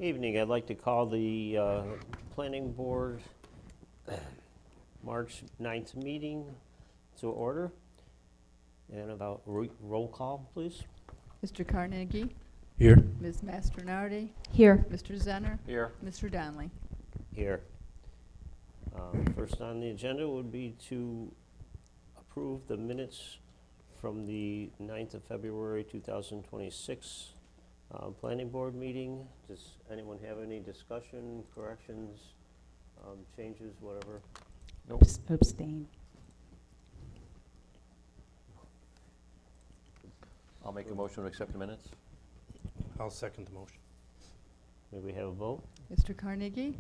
Evening, I'd like to call the Planning Board March 9th meeting to order. And about roll call, please. Mr. Carnegie, Here. Ms. Mastronardi, Here. Mr. Zenner, Here. Mr. Donnelly. Here. First on the agenda would be to approve the minutes from the 9th of February 2026 Planning Board meeting. Does anyone have any discussion, corrections, changes, whatever? Nope. Abstain. I'll make a motion to accept the minutes. I'll second the motion. May we have a vote? Mr. Carnegie,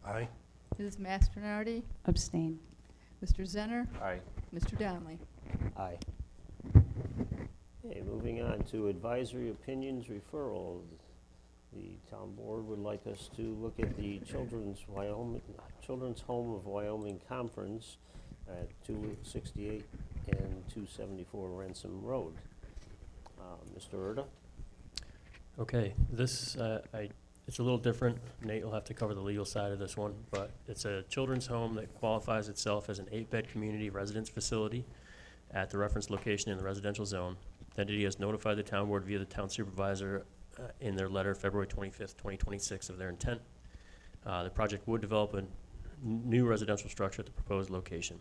Aye. Ms. Mastronardi, Abstain. Mr. Zenner, Aye. Mr. Donnelly. Aye. Okay, moving on to advisory opinions referral. The town board would like us to look at the Children's Home of Wyoming Conference at 268 and 274 Ransom Road. Mr. Erda? Okay, this, it's a little different. Nate will have to cover the legal side of this one, but it's a children's home that qualifies itself as an 8-bed community residence facility at the reference location in the residential zone. The entity has notified the town board via the town supervisor in their letter February 25th, 2026 of their intent. The project would develop a new residential structure at the proposed location.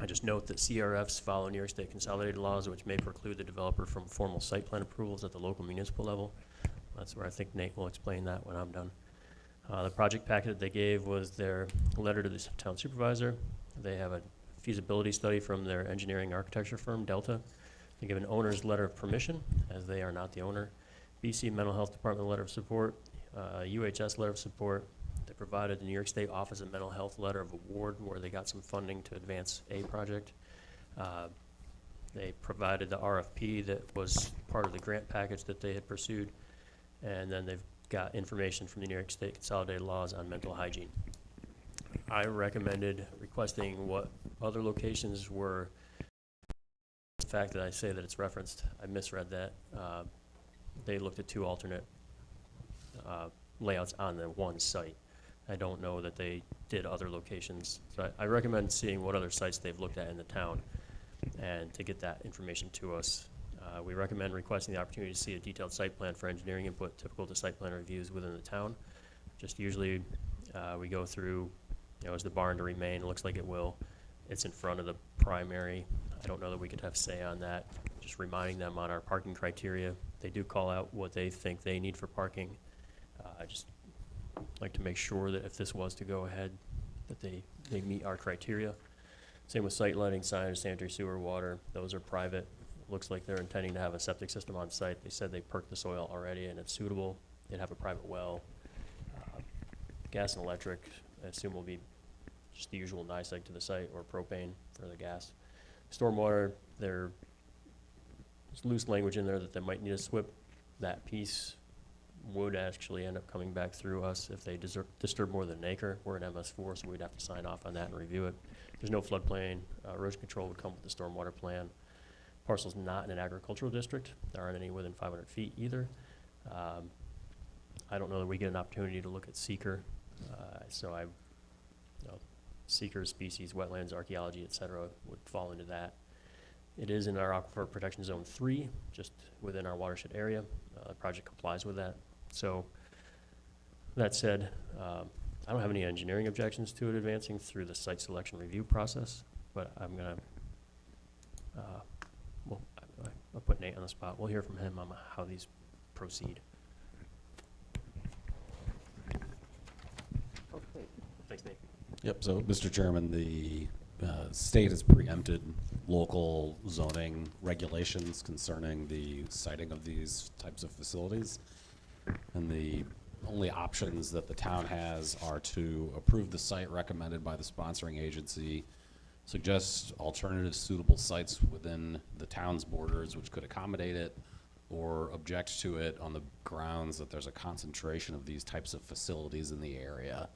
I just note that CRFs follow New York State consolidated laws, which may preclude the developer from formal site plan approvals at the local municipal level. That's where I think Nate will explain that when I'm done. The project packet that they gave was their letter to the town supervisor. They have a feasibility study from their engineering architecture firm, Delta. They give an owner's letter of permission, as they are not the owner. BC Mental Health Department letter of support, UHS letter of support. They provided the New York State Office of Mental Health letter of award, where they got some funding to advance a project. They provided the RFP that was part of the grant package that they had pursued. And then they've got information from the New York State consolidated laws on mental hygiene. I recommended requesting what other locations were. The fact that I say that it's referenced, I misread that. They looked at 2 alternate layouts on the one site. I don't know that they did other locations. So I recommend seeing what other sites they've looked at in the town and to get that information to us. We recommend requesting the opportunity to see a detailed site plan for engineering input typical to site plan reviews within the town. Just usually we go through, is the barn to remain? It looks like it will. It's in front of the primary. I don't know that we could have say on that. Just reminding them on our parking criteria. They do call out what they think they need for parking. I just like to make sure that if this was to go ahead, that they meet our criteria. Same with site lighting, signage, sanitary sewer, water. Those are private. Looks like they're intending to have a septic system on site. They said they perked the soil already and it's suitable. They'd have a private well. Gas and electric, I assume, will be just the usual NYSEG to the site or propane for the gas. Stormwater, there's loose language in there that they might need a SWIP. That piece would actually end up coming back through us if they disturb more than an acre. We're an MS4, so we'd have to sign off on that and review it. There's no floodplain. Erosion control would come with the stormwater plan. Parcel's not in an agricultural district. There aren't any within 500 feet either. I don't know that we get an opportunity to look at seeker. Seeker, species, wetlands, archaeology, et cetera, would fall into that. It is in our Aquifer Protection Zone 3, just within our watershed area. The project complies with that. So that said, I don't have any engineering objections to it advancing through the site selection review process, but I'm gonna, I'll put Nate on the spot. We'll hear from him on how these proceed. Okay. Thanks, Nate. Yep, so Mr. Chairman, the state has preempted local zoning regulations concerning the siting of these types of facilities. And the only options that the town has are to approve the site recommended by the sponsoring agency, suggest alternative suitable sites within the town's borders which could accommodate it, or object to it on the grounds that there's a concentration of these types of facilities in the area.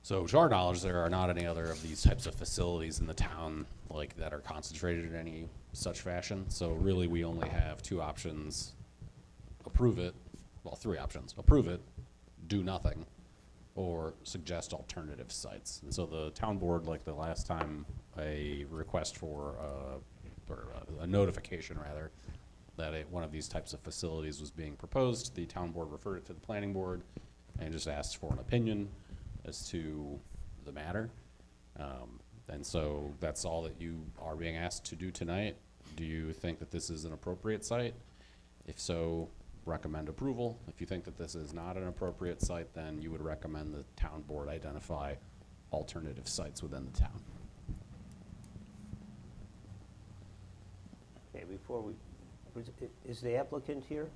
So to our knowledge, there are not any other of these types of facilities in the town like that are concentrated in any such fashion. So really we only have 2 options: approve it well, three options: approve it, do nothing, or suggest alternative sites. And so the town board, like the last time, a request for, or a notification rather, that one of these types of facilities was being proposed, the town board referred it to the planning board and just asked for an opinion as to the matter. And so that's all that you are being asked to do tonight. Do you think that this is an appropriate site? If so, recommend approval. If you think that this is not an appropriate site, then you would recommend the town board identify alternative sites within the town. Okay, before we, is the applicant here?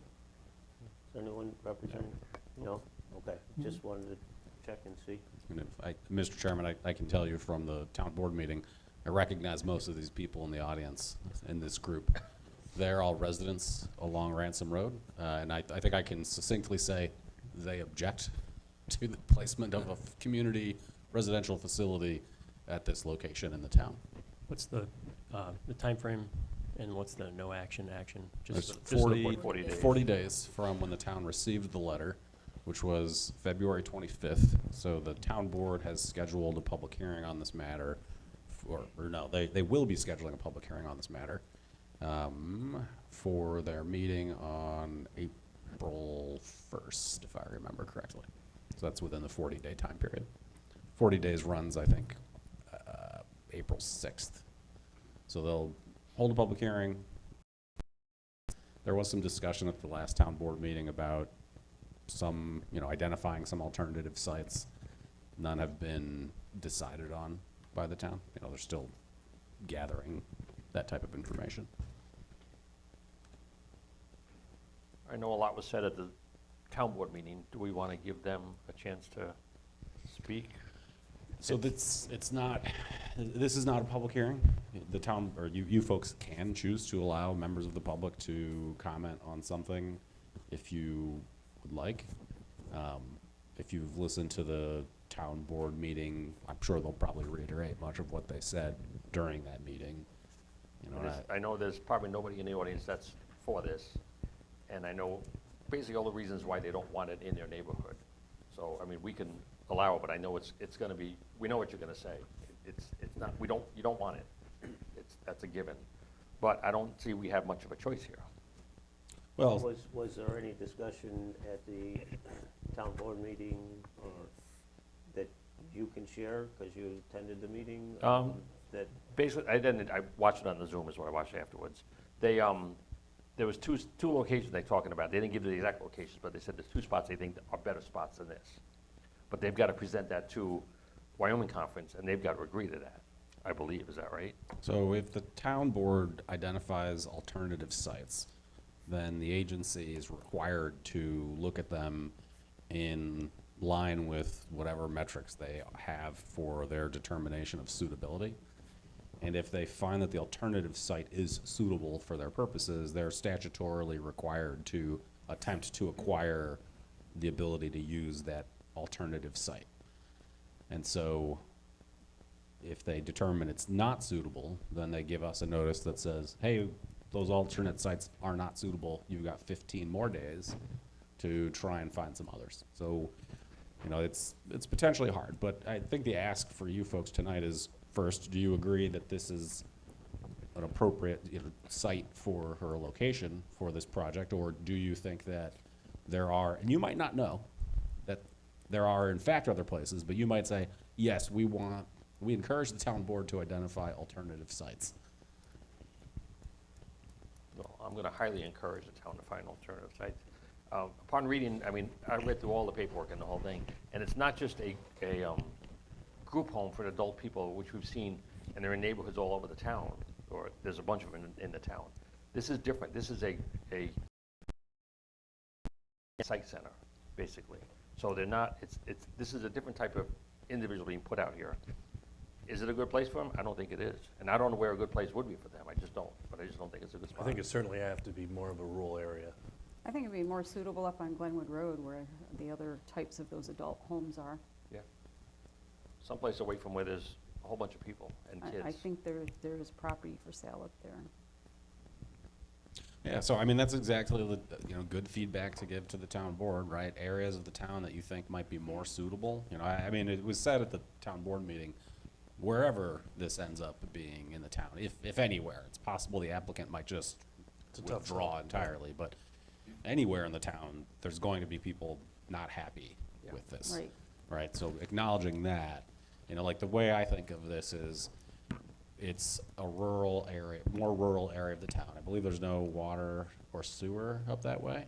Is anyone representing? No? Okay, just wanted to check and see. And if Mr. Chairman, I can tell you from the town board meeting, I recognize most of these people in the audience in this group. They're all residents along Ransom Road, and I think I can succinctly say they object to the placement of a community residential facility at this location in the town. What's the timeframe and what's the no action? There's Just the 40 days. 40 days from when the town received the letter, which was February 25th. So the town board has scheduled a public hearing on this matter, or no, they will be scheduling a public hearing on this matter for their meeting on April 1st, if I remember correctly. So that's within the 40-day time period. 40 days runs, I think, April 6th. So they'll hold a public hearing. There was some discussion at the last town board meeting about some, identifying some alternative sites. None have been decided on by the town. They're still gathering that type of information. I know a lot was said at the town board meeting. Do we want to give them a chance to speak? So this is not a public hearing. The town, or you folks can choose to allow members of the public to comment on something if you would like. If you've listened to the town board meeting, I'm sure they'll probably reiterate much of what they said during that meeting. I know there's probably nobody in the audience that's for this, and I know basically all the reasons why they don't want it in their neighborhood. So, I mean, we can allow it, but I know it's going to be, we know what you're going to say. It's not, you don't want it. That's a given. But I don't see we have much of a choice here. Well, Was there any discussion at the town board meeting or that you can share because you attended the meeting? That Basically, I watched it on the Zoom is what I watched afterwards. There was two locations they're talking about. They didn't give the exact locations, but they said there's two spots they think are better spots than this. But they've got to present that to Wyoming Conference, and they've got to agree to that, I believe. Is that right? so if the town board identifies alternative sites, then the agency is required to look at them in line with whatever metrics they have for their determination of suitability. And if they find that the alternative site is suitable for their purposes, they're statutorily required to attempt to acquire the ability to use that alternative site. And so if they determine it's not suitable, then they give us a notice that says, hey, those alternate sites are not suitable. You've got 15 more days to try and find some others. So, it's potentially hard, but I think the ask for you folks tonight is, first, do you agree that this is an appropriate site for her location for this project, or do you think that there are, and you might not know that there are in fact other places, but you might say, yes, we encourage the town board to identify alternative sites. Well, I'm going to highly encourage the town to find alternative sites. Upon reading, I read through all the paperwork and the whole thing, and it's not just a group home for adult people, which we've seen, and they're in neighborhoods all over the town, or there's a bunch of them in the town. This is different. This is a site center, basically. So they're not, this is a different type of individual being put out here. Is it a good place for them? I don't think it is. And I don't know where a good place would be for them. I just don't. But I just don't think it's a good spot. I think it certainly have to be more of a rural area. I think it'd be more suitable up on Glenwood Road where the other types of those adult homes are. Yeah. Someplace away from where there's a whole bunch of people and kids. I think there is property for sale up there. Yeah, so I mean, that's exactly the, good feedback to give to the town board, right? Areas of the town that you think might be more suitable. I mean, it was said at the town board meeting, wherever this ends up being in the town, if anywhere, it's possible the applicant might just It's a tough withdraw sell. entirely, but anywhere in the town, there's going to be people not happy Yeah. with this. Right. Right, so acknowledging that, like the way I think of this is, it's a rural area, more rural area of the town. I believe there's no water or sewer up that way?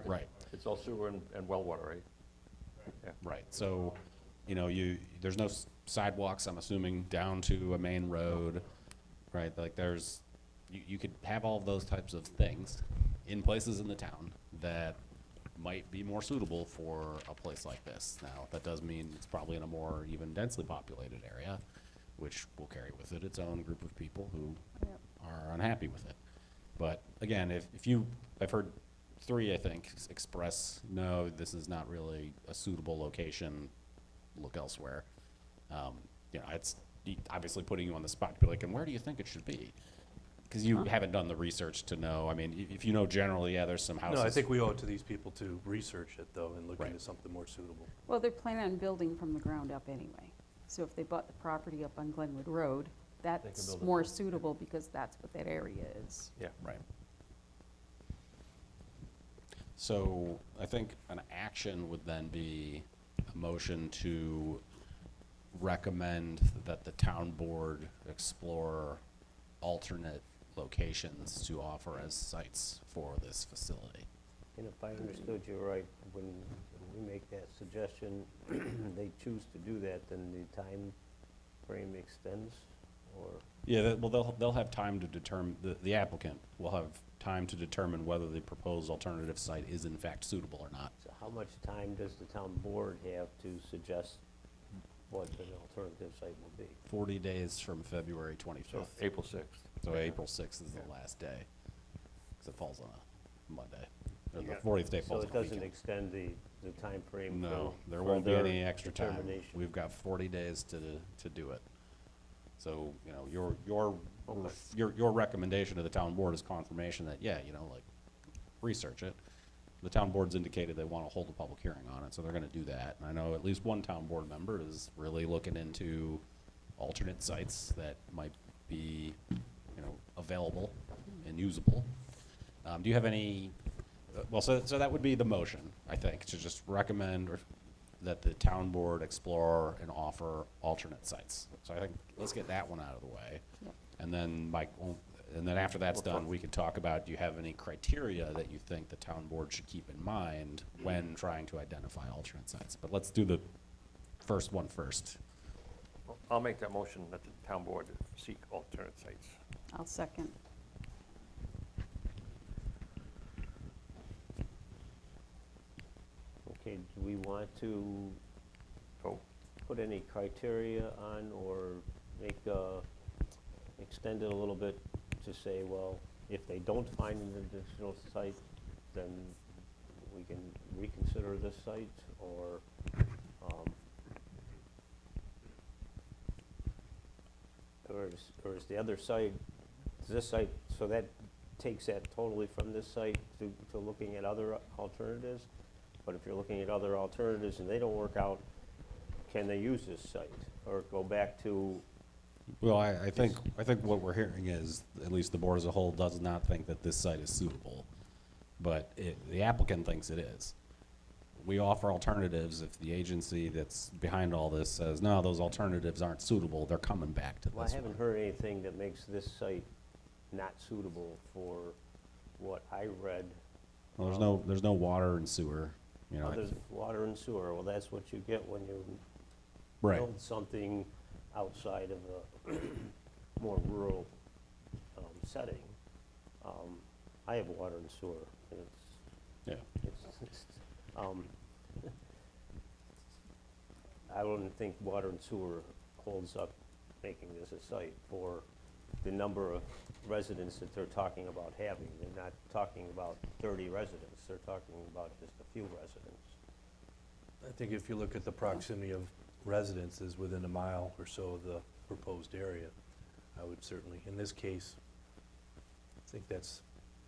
Right, It's all sewer and well water, right? Yeah. right, so, there's no sidewalks, I'm assuming, down to a main road, right? Like you could have all of those types of things in places in the town that might be more suitable for a place like this. Now, that does mean it's probably in a more even densely populated area, which will carry with it its own group of people who Yep. are unhappy with it. But again, I've heard 3, I think, express, no, this is not really a suitable location, look elsewhere. It's obviously putting you on the spot to be like, and where do you think it should be? Because you haven't done the research to know. I mean, if you know generally, yeah, there's some houses. No, I think we owe it to these people to research it, though, and look Right. into something more suitable. Well, they're planning on building from the ground up anyway. So if they bought the property up on Glenwood Road, that's build it. more suitable because that's what that area is. Yeah. Right. So I think an action would then be a motion to recommend that the town board explore alternate locations to offer as sites for this facility. And if I understood you right, when we make that suggestion, they choose to do that, then the time frame extends, or? Yeah, well, they'll have time to determine, the applicant will have time to determine whether the proposed alternative site is in fact suitable or not. So how much time does the town board have to suggest what an alternative site will be? 40 days from February So 25th. April 6th. So April 6th is the last day, because it falls on a Monday. Or the Yeah. 40th day So falls it on a doesn't weekend. extend the timeframe No, for there won't be further any extra time. determination? We've got 40 days to do it. So, Okay. your recommendation to the town board is confirmation that, yeah, research it. The town board's indicated they want to hold a public hearing on it, so they're gonna do that. And I know at least one town board member is really looking into alternate sites that might be, available and usable. Do you have any, so that would be the motion, I think, to just recommend that the town board explore and offer alternate sites. So I think, let's get that one out of the way. Yep. And then after that's done, we can talk about, do you have any criteria that you think the town board should keep in mind when trying to identify alternate sites? But let's do the first one first. I'll make that motion that the town board seek alternate sites. I'll second. Okay, do we want to Vote. put any criteria on or extend it a little bit to say, well, if they don't find an additional site, then we can reconsider this site, or, or is the other site, is this site, so that takes that totally from this site to looking at other alternatives? But if you're looking at other alternatives and they don't work out, can they use this site, or go back to? Well, I think what we're hearing is, at least the board as a whole does not think that this site is suitable, but the applicant thinks it is. We offer alternatives. If the agency that's behind all this says, no, those alternatives aren't suitable, they're coming back to this Well, I haven't one. heard anything that makes this site not suitable for what I read. Well, there's no water and sewer, There's water and sewer, well, that's what you get when you Right. build something outside of a more rural setting. I have water and sewer, and Yeah. I wouldn't think water and sewer holds up making this a site for the number of residents that they're talking about having. They're not talking about 30 residents, they're talking about just a few residents. I think if you look at the proximity of residences within a mile or so of the proposed area, I would certainly, in this case, I think that's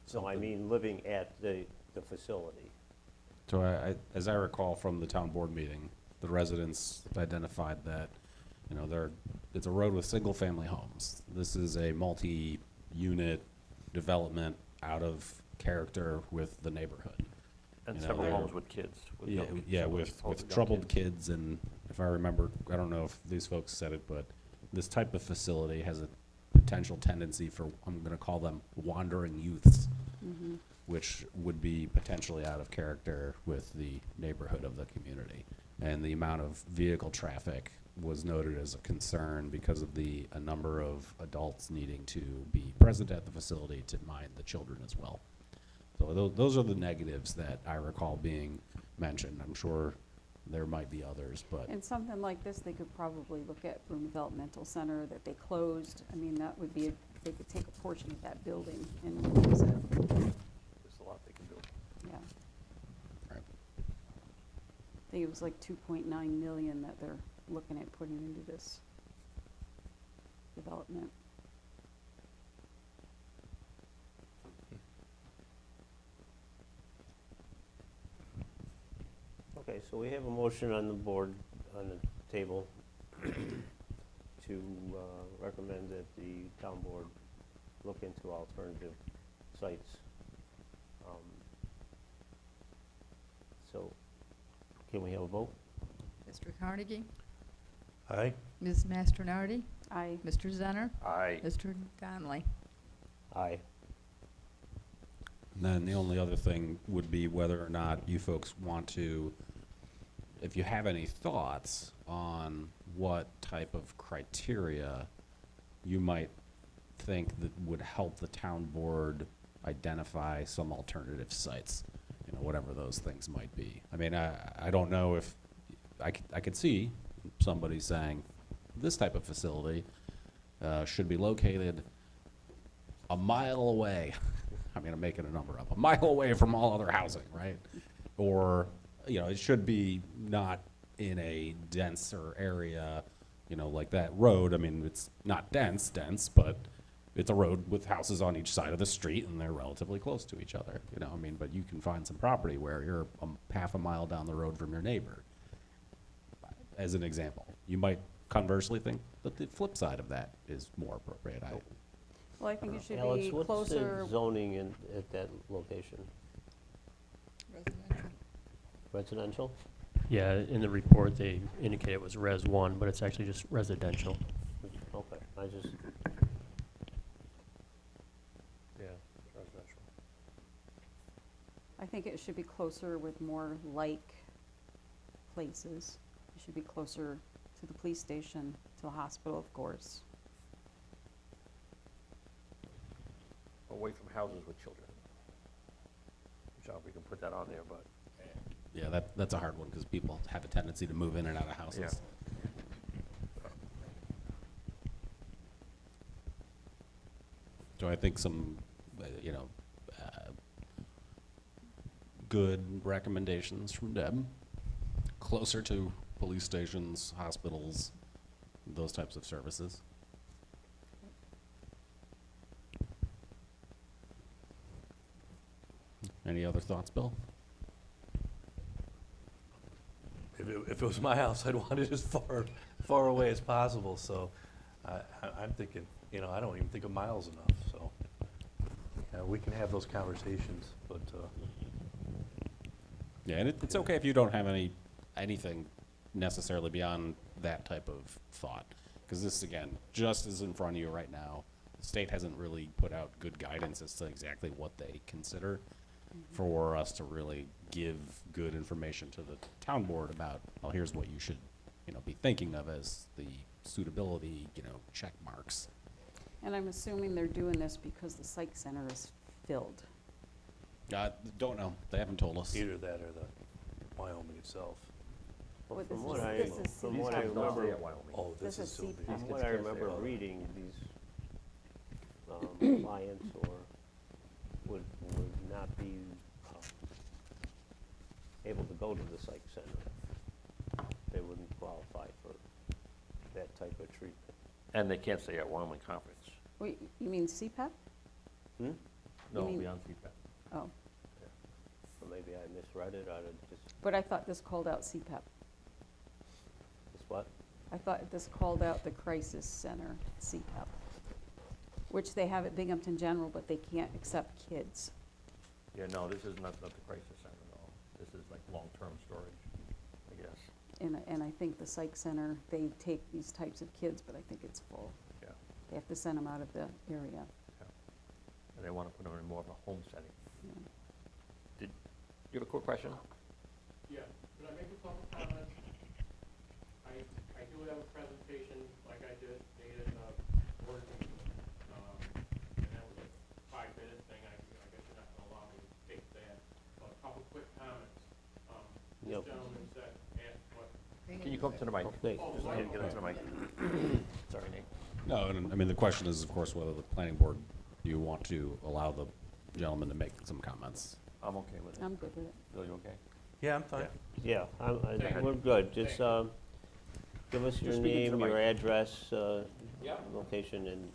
So I something. mean, living at the facility. So as I recall from the town board meeting, the residents identified that, you know, it's a road with single-family homes. This is a multi-unit development out of character with the neighborhood. And You know, several they're- homes with kids. with Yeah, young- yeah, several with homes young troubled kids, and if I remember, I don't know if these folks said it, but this type of facility has a potential tendency for, I'm gonna call them wandering youths, which would be potentially out of character with the neighborhood of the community. And the amount of vehicle traffic was noted as a concern because of a number of adults needing to be present at the facility to mind the children as well. So those are the negatives that I recall being mentioned. I'm sure there might be others, but And something like this, they could probably look at Broome Developmental Center that they closed. I mean, that would be, they could take a portion of that building and use it, There's a lot they can do. yeah. Right. I think it was like 2.9 million that they're looking at putting into this development. Okay, so we have a motion on the board, on the table, to recommend that the town board look into alternative sites. So, can we have a vote? Mr. Carnegie, Aye? Ms. Mastronardi, I, Mr. Zenner, Aye. Mr. Donnelly. Aye. And then the only other thing would be whether or not you folks want to, if you have any thoughts on what type of criteria you might think that would help the town board identify some alternative sites, you know, whatever those things might be. I mean, I don't know if, I could see somebody saying, this type of facility should be located a mile away. I mean, I'm making a number up, a mile away from all other housing, right? Or, you know, it should be not in a denser area, you know, like that road. I mean, it's not dense, but it's a road with houses on each side of the street, and they're relatively close to each other, you know, I mean, but you can find some property where you're half a mile down the road from your neighbor, as an example. You might conversely think that the flip side of that is more appropriate. well, I think it should Alex, be what's closer. the zoning at that location? Residential. Residential? Yeah, in the report, they indicate it was Res 1, but it's actually just residential. Okay, I just, Yeah, residential. I think it should be closer with more like places. It should be closer to the police station, to the hospital, of course. Away from houses with children. John, we can put that on there, but. Yeah, that's a hard one, because people have a tendency to move in and out of houses. Yeah. So I think some, you know, good recommendations from Deb, closer to police stations, hospitals, those types of services. Any other thoughts, Bill? If it was my house, I'd want it as far away as possible, so I'm thinking, you know, I don't even think a mile's enough, so. We can have those conversations, but, Yeah, and it's okay if you don't have anything necessarily beyond that type of thought. Because this, again, just is in front of you right now. The state hasn't really put out good guidance as to exactly what they consider for us to really give good information to the town board about, well, here's what you should, you know, be thinking of as the suitability, you know, check marks. And I'm assuming they're doing this because the psych center is filled. Don't know. They haven't told us. either that or the Wyoming itself. well, What from this what is- I, this is from CPAP. what I These kids don't stay remember, at Wyoming. Oh, this This is is still CPAP. from these what kids I can't stay remember out. reading, these clients would not be able to go to the psych center. They wouldn't qualify for that type of treatment. And they can't stay at Wyoming Conference. Wait, you mean CPAP? Hmm? No, mean- beyond CPAP. Oh, Or maybe I misread it, I just, but I thought this called out CPAP. this what? I thought this called out the crisis center, CPAP, which they have at Binghamton General, but they can't accept kids. Yeah, no, this is not the crisis center, no. This is like long-term storage, I guess. And I think the psych center, they take these types of kids, but I think it's full. Yeah. They have to send them out of the area. And they want to put them in more of a home setting. Yeah. You have a quick question? Yeah, could I make a couple comments? I do have a presentation, like I did, dated, board meeting, and that was a 5-minute thing, I guess you're not gonna allow me to take that. But a couple quick comments. Yep. This gentleman said, asked what, Can you come to the mic? Okay. Oh, Just right. get up to the mic. Sorry, Nate. No, and I mean, the question is, of course, whether the planning board, you want to allow the gentleman to make some comments. I'm okay with it. I'm good with it. Bill, you okay? Yeah, I'm fine. Yeah, Thank you. we're good, just, give us your Just speak into the name, your mic. address, Yeah. location, and,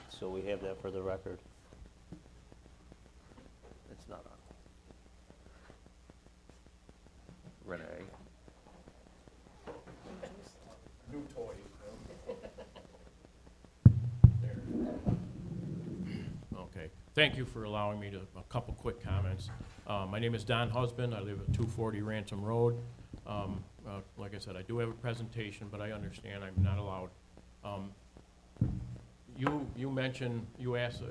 so we have that for the record. It's not on. Renee? new toys, Okay, thank you for allowing me to, a couple quick comments. My name is Don Husband, I live at 240 Ransom Road. Like I said, I do have a presentation, but I understand I'm not allowed. You mentioned, you asked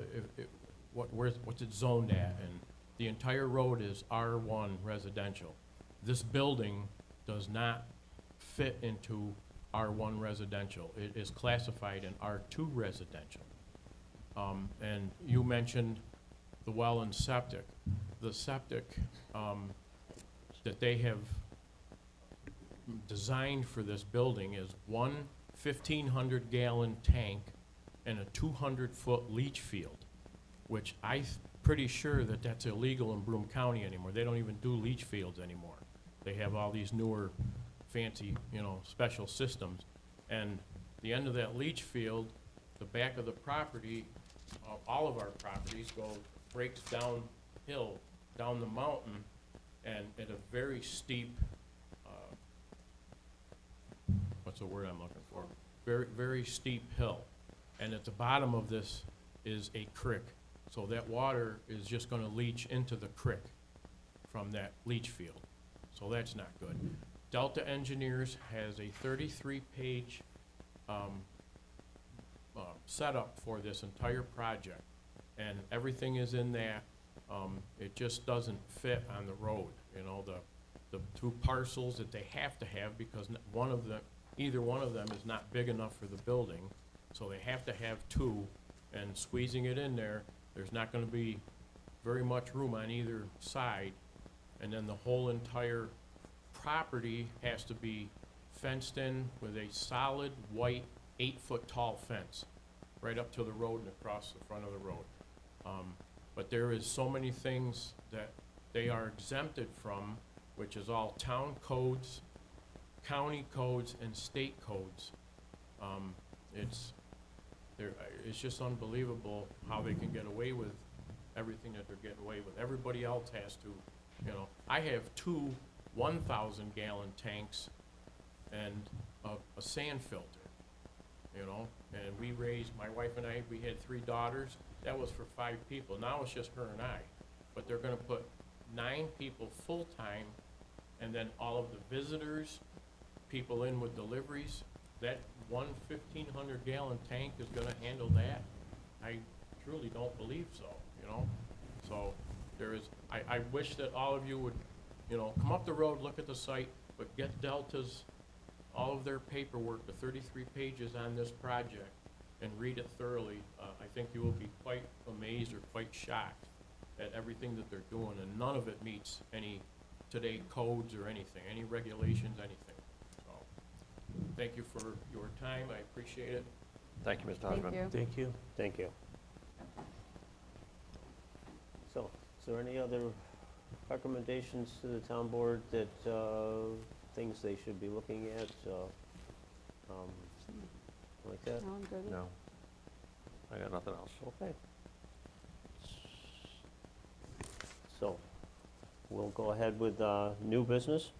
what's it zoned at, and the entire road is R1 residential. This building does not fit into R1 residential. It is classified in R2 residential. And you mentioned the well and septic. The septic that they have designed for this building is one 1,500-gallon tank and a 200-foot leach field, which I'm pretty sure that that's illegal in Broome County anymore. They don't even do leach fields anymore. They have all these newer, fancy, special systems. And the end of that leach field, the back of the property, all of our properties breaks downhill, down the mountain, and at a very steep, what's the word I'm looking for? Very, very steep hill. And at the bottom of this is a creek. So that water is just gonna leach into the creek from that leach field. So that's not good. Delta Engineers has a 33-page setup for this entire project, and everything is in that. It just doesn't fit on the road, the two parcels that they have to have, because either one of them is not big enough for the building, so they have to have two, and squeezing it in there, there's not gonna be very much room on either side, and then the whole entire property has to be fenced in with a solid white 8-foot tall fence, right up to the road and across the front of the road. But there is so many things that they are exempted from, which is all town codes, county codes, and state codes. It's just unbelievable how they can get away with everything that they're getting away with. Everybody else has to, I have two 1,000-gallon tanks and a sand filter, and we raised, my wife and I, we had 3 daughters. That was for 5 people. Now it's just her and I. But they're gonna put 9 people full-time, and then all of the visitors, people in with deliveries, that one 1,500-gallon tank is gonna handle that? I truly don't believe so, So there is, I wish that all of you would, come up the road, look at the site, but get Delta's, all of their paperwork, the 33 pages on this project, and read it thoroughly. I think you will be quite amazed or quite shocked at everything that they're doing, and none of it meets any today codes or anything, any regulations, anything. So, thank you for your time, I appreciate it. Thank you, Mr. Thank Husband. you. Thank you. Thank you. So, is there any other recommendations to the town board that, things they should be looking at, like that? No, I'm good. No. I got nothing else. Okay. So, we'll go ahead with new business.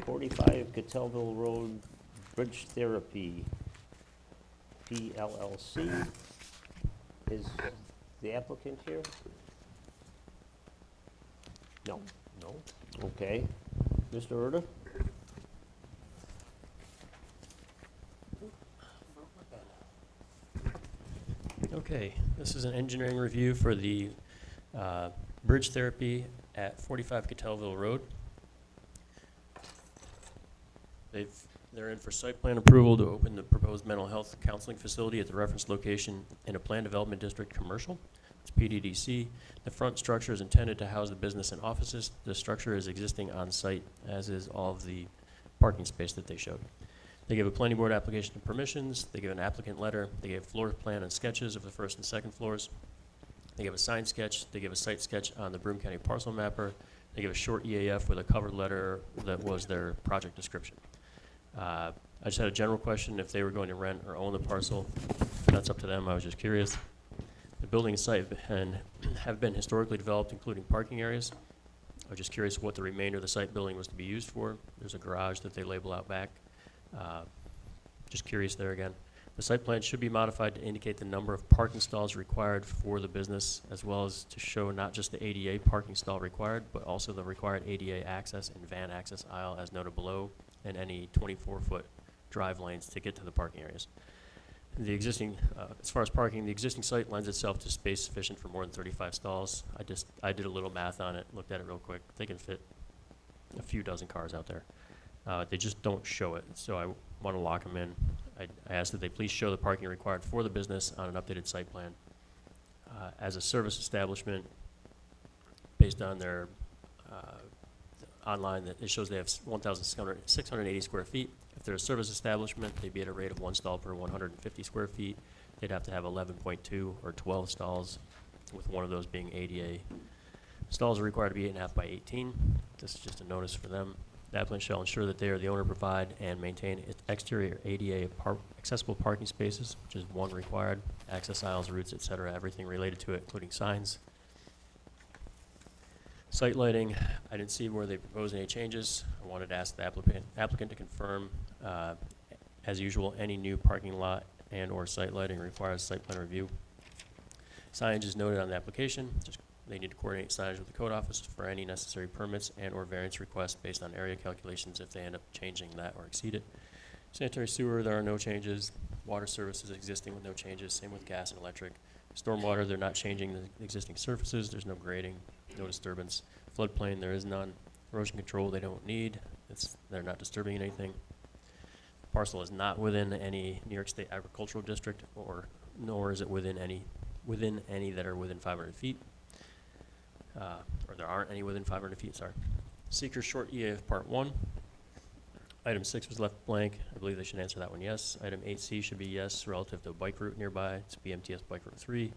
45 Catelville Road Bridge Therapy, PLLC. Is the applicant here? No. No? Okay. Mr. Erda? Okay, this is an engineering review for the bridge therapy at 45 Catelville Road. They're in for site plan approval to open the proposed mental health counseling facility at the reference location in a planned development district commercial. It's PDDC. The front structure is intended to house the business and offices. The structure is existing on site, as is all of the parking space that they showed. They gave a planning board application of permissions. They gave an applicant letter. They gave floor plan and sketches of the first and second floors. They gave a sign sketch. They gave a site sketch on the Broome County parcel mapper. They gave a short EAF with a cover letter that was their project description. I just had a general question if they were going to rent or own the parcel. That's up to them. I was just curious. The building and site have been historically developed, including parking areas. I was just curious what the remainder of the site building was to be used for. There's a garage that they label out back. Just curious there again. The site plan should be modified to indicate the number of parking stalls required for the business, as well as to show not just the ADA parking stall required, but also the required ADA access and van access aisle as noted below, and any 24-foot drive lanes to get to the parking areas. The existing, as far as parking, the existing site lends itself to space sufficient for more than 35 stalls. I did a little math on it, looked at it real quick. They can fit a few dozen cars out there. They just don't show it, so I want to lock them in. I asked that they please show the parking required for the business on an updated site plan. As a service establishment, based on their online, that it shows they have 1,680 square feet. If they're a service establishment, they'd be at a rate of 1 stall per 150 square feet. They'd have to have 11.2 or 12 stalls, with one of those being ADA. Stalls are required to be 8.5 by 18. This is just a notice for them. The applicant shall ensure that they are the owner, provide and maintain exterior ADA accessible parking spaces, which is one required, access aisles, routes, et cetera, everything related to it, including signs. Site lighting, I didn't see where they proposed any changes. I wanted to ask the applicant to confirm, as usual, any new parking lot and or site lighting requires site plan review. Signage is noted on the application. They need to coordinate signage with the code office for any necessary permits and or variance requests based on area calculations if they end up changing that or exceed it. Sanitary sewer, there are no changes. Water services existing with no changes, same with gas and electric. Stormwater, they're not changing the existing surfaces. There's no grading, no disturbance. Floodplain, there is none. Erosion control, they don't need. They're not disturbing anything. The parcel is not within any New York State agricultural district, nor is it within any that are within 500 feet. Or there aren't any within 500 feet, sorry. Seeker short EAF part 1. Item 6 was left blank. I believe they should answer that one yes. Item 8C should be yes relative to a bike route nearby. It's BMTS Bike Route 3.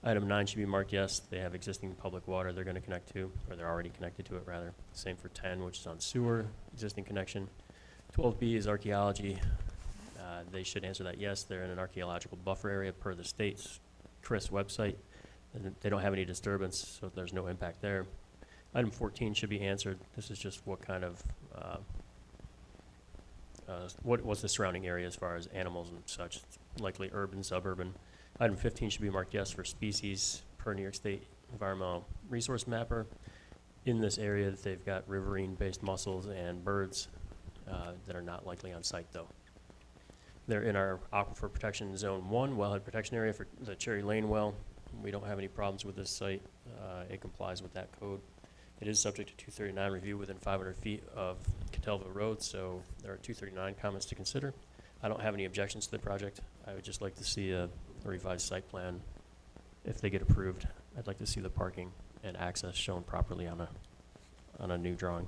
Item 9 should be marked yes. They have existing public water they're going to connect to, or they're already connected to it rather. Same for 10, which is on sewer, existing connection. 12B is archaeology. They should answer that yes. They're in an archaeological buffer area per the state's CRIS website. They don't have any disturbance, so there's no impact there. Item 14 should be answered. This is just what kind of, what's the surrounding area as far as animals and such, likely urban, suburban. Item 15 should be marked yes for species per New York State Environmental Resource Mapper. In this area, they've got riverine-based mussels and birds that are not likely on site though. They're in our Aquifer Protection Zone 1 wellhead protection area for the Cherry Lane well. We don't have any problems with this site. It complies with that code. It is subject to 239 review within 500 feet of Catelville Road, so there are 239 comments to consider. I don't have any objections to the project. I would just like to see a revised site plan if they get approved. I'd like to see the parking and access shown properly on a new drawing.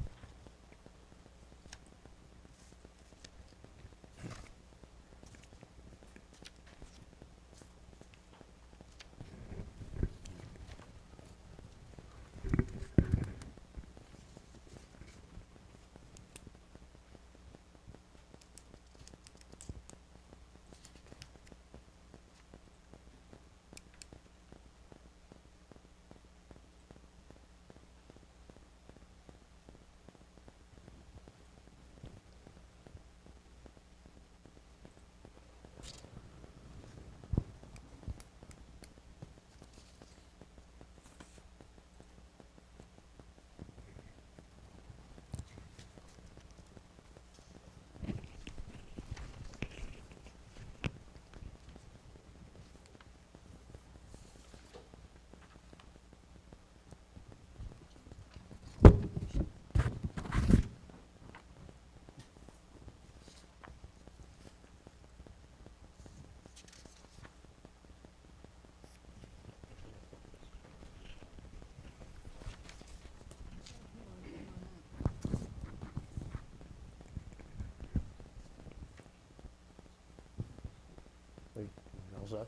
set?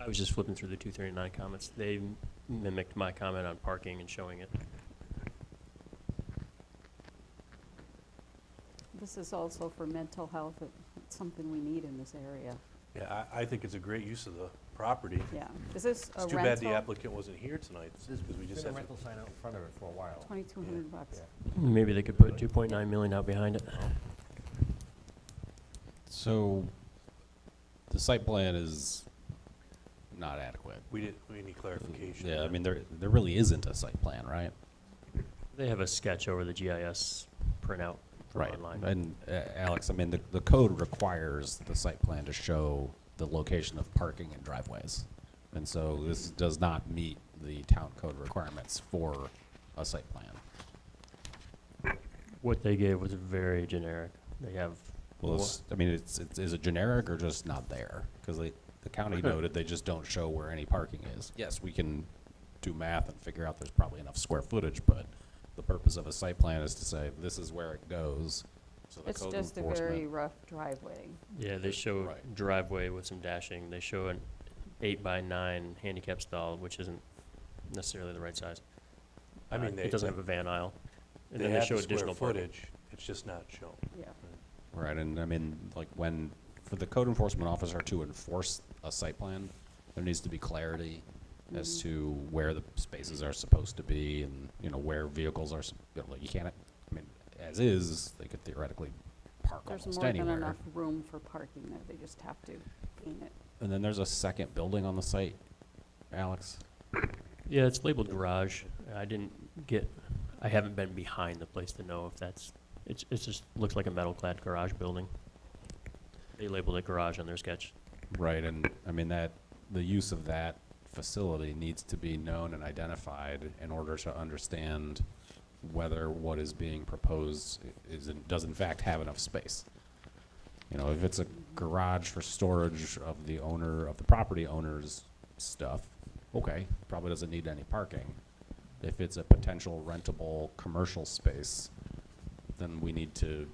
I was just flipping through the 239 comments. They mimicked my comment on parking and showing it. This is also for mental health. It's something we need in this area. Yeah, I think it's a great use of the property. Yeah. Is this a It's rental? too bad the applicant wasn't here tonight, There's because we just been a have to. rental sign out in front of it for a while. $2,200. Maybe they could put 2.9 million out behind it. So, the site plan is not adequate. We need clarification. Yeah, I mean, there really isn't a site plan, right? They have a sketch over the GIS printout from Right. online. And, Alex, I mean, the code requires the site plan to show the location of parking and driveways. And so this does not meet the town code requirements for a site plan. What they gave was very generic. They have, Well, I mean, is it generic or just not there? Because the county noted they just don't show where any parking is. Yes, we can do math and figure out there's probably enough square footage, but the purpose of a site plan is to say, this is where it goes. So the It's code just a enforcement. very rough driveway. yeah, they show Right. driveway with some dashing. They show an 8x9 handicap stall, which isn't necessarily the right size. I mean, It doesn't have a van aisle. And they then they have show the square additional parking. footage, it's just not shown. Yeah. Right, and I mean, like, for the code enforcement officer to enforce a site plan, there needs to be clarity as to where the spaces are supposed to be and, where vehicles are, like, you can't, I mean, as is, they could theoretically park There's almost more than anywhere. enough room for parking there. They just have to paint it. And then there's a second building on the site, Alex? Yeah, it's labeled garage. I haven't been behind the place to know if that's, it just looks like a metal-clad garage building. They labeled it garage on their sketch. Right, and I mean the use of that facility needs to be known and identified in order to understand whether what is being proposed does in fact have enough space. If it's a garage for storage of the property owner's stuff, okay, probably doesn't need any parking. If it's a potential rentable commercial space, then we need to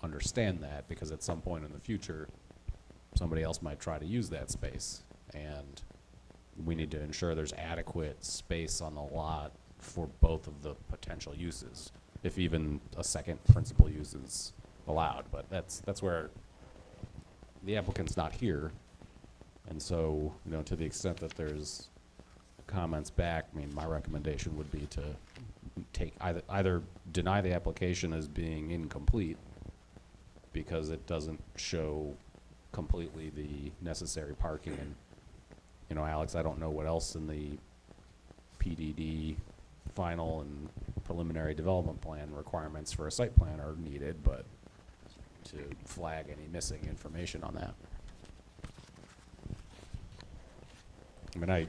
understand that, because at some point in the future, somebody else might try to use that space, and we need to ensure there's adequate space on the lot for both of the potential uses, if even a second principal use is allowed. But that's where the applicant's not here, and so, to the extent that there's comments back, I mean, my recommendation would be to take, either deny the application as being incomplete, because it doesn't show completely the necessary parking. And, Alex, I don't know what else in the PDD final and preliminary development plan requirements for a site plan are needed, but to flag any missing information on that. I mean,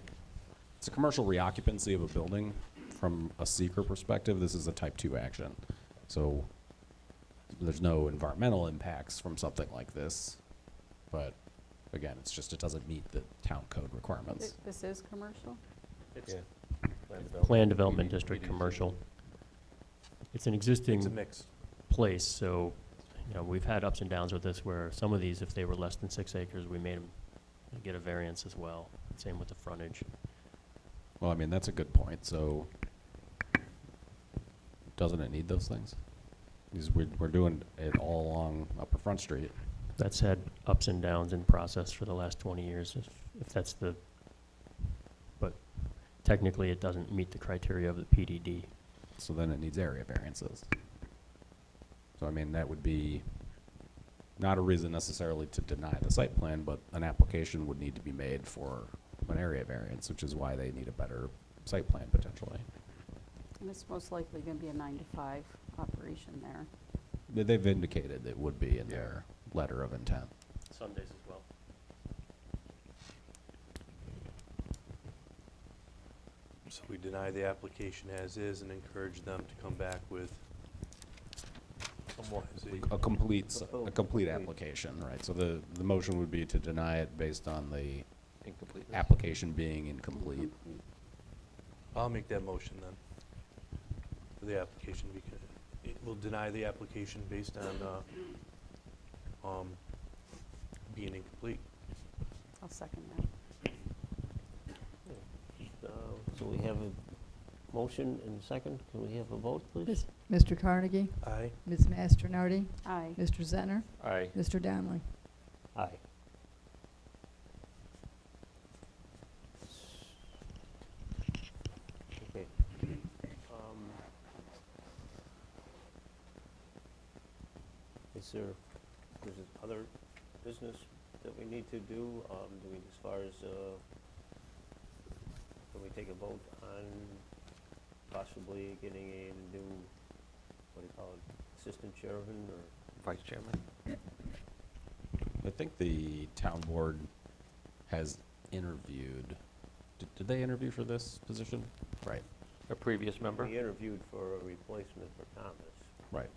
it's a commercial reoccupancy of a building. From a seeker perspective, this is a type 2 action. So there's no environmental impacts from something like this, but again, it doesn't meet the town code requirements. This is commercial? Yeah. Plan Development District, commercial. It's an existing It's a mix. place, so, we've had ups and downs with this, where some of these, if they were less than 6 acres, we made them get a variance as well. Same with the frontage. Well, I mean, that's a good point. So doesn't it need those things? Because we're doing it all along Upper Front Street. That's had ups and downs in process for the last 20 years, if that's but technically it doesn't meet the criteria of the PDD. So then it needs area variances. So I mean, that would be not a reason necessarily to deny the site plan, but an application would need to be made for an area variance, which is why they need a better site plan potentially. And it's most likely going to be a 9 to 5 operation there. They've indicated it would be in their letter of intent. Sundays as well. So we deny the application as is and encourage them to come back with Some more. A complete application, right? So the motion would be to deny it based on the Incomplete. application being incomplete. I'll make that motion then, for the application, because it will deny the application based on, being incomplete. I'll second that. So we have a motion and a second. Can we have a vote, please? Mr. Carnegie? Aye. Ms. Masternardi? Aye. Mr. Zenner? Aye. Mr. Donnelly? Aye. Okay. Is there other business that we need to do? Do we, as far as, can we take a vote on possibly getting a new, what do you call it, assistant chairman or? Vice Chairman? I think the town board has interviewed, did they interview for this position? Right, A previous member? We interviewed for a replacement for Thomas, right.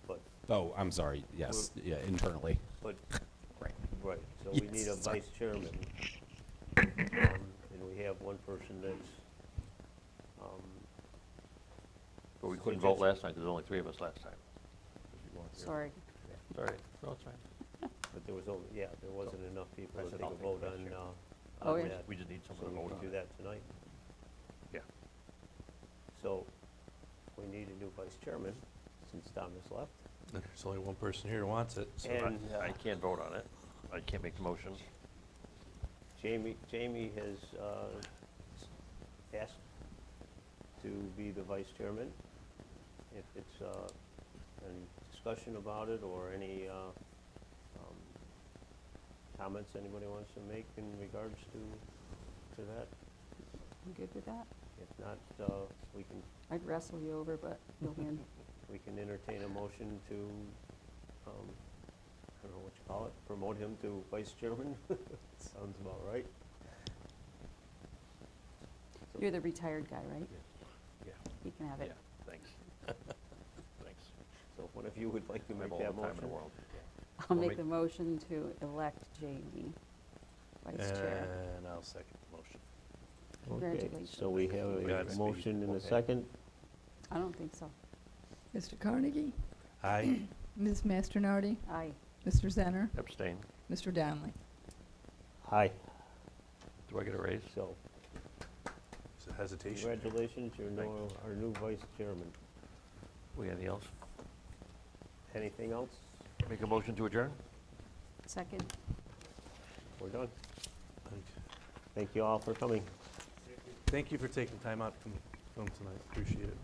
but, Oh, I'm sorry, yes, yeah, internally. but, Right. right, so we need a Yes, sorry. vice chairman. And we have one person that's, But we couldn't vote last time, because there was only 3 of us last time. 'Cause you weren't here. Sorry. Sorry, no, it's fine. but there was, there wasn't enough people I to said take I'll a take vote the on, vice chair. Oh, on yeah. that. We just need So someone to we vote can on do it. that tonight. Yeah. So, we need a new vice chairman, since Thomas left. And there's only one person here who wants it, so. And I can't vote on it. I can't make the motion. Jamie has asked to be the vice chairman. If it's any discussion about it or any comments anybody wants to make in regards to that. I'm good with that. If not, we can I'd wrestle you over, but you'll win. entertain a motion to, I don't know what you call it, promote him to vice chairman. Sounds about right. So- You're the retired guy, right? Yeah. You can have Yeah, it. thanks. Thanks. So if one of you would like to I make have all that the time in the motion. world. I'll I'll make make- the motion to elect Jamie vice chair. And I'll second the motion. Okay, Congratulations. so we have a Godspeed. motion and a Okay. second. I don't think so. Mr. Carnegie? Aye. Ms. Masternardi? Aye. Mr. Zenner? Abstain. Mr. Donnelly? Aye. Do I get a raise? So There's a hesitation. there. congratulations, you're Thank now our new vice chairman. We got anything else? Anything else? Make a motion to adjourn? Second. We're done. Okay. Thank you all for coming. Thank you for taking time out to come tonight, appreciate it.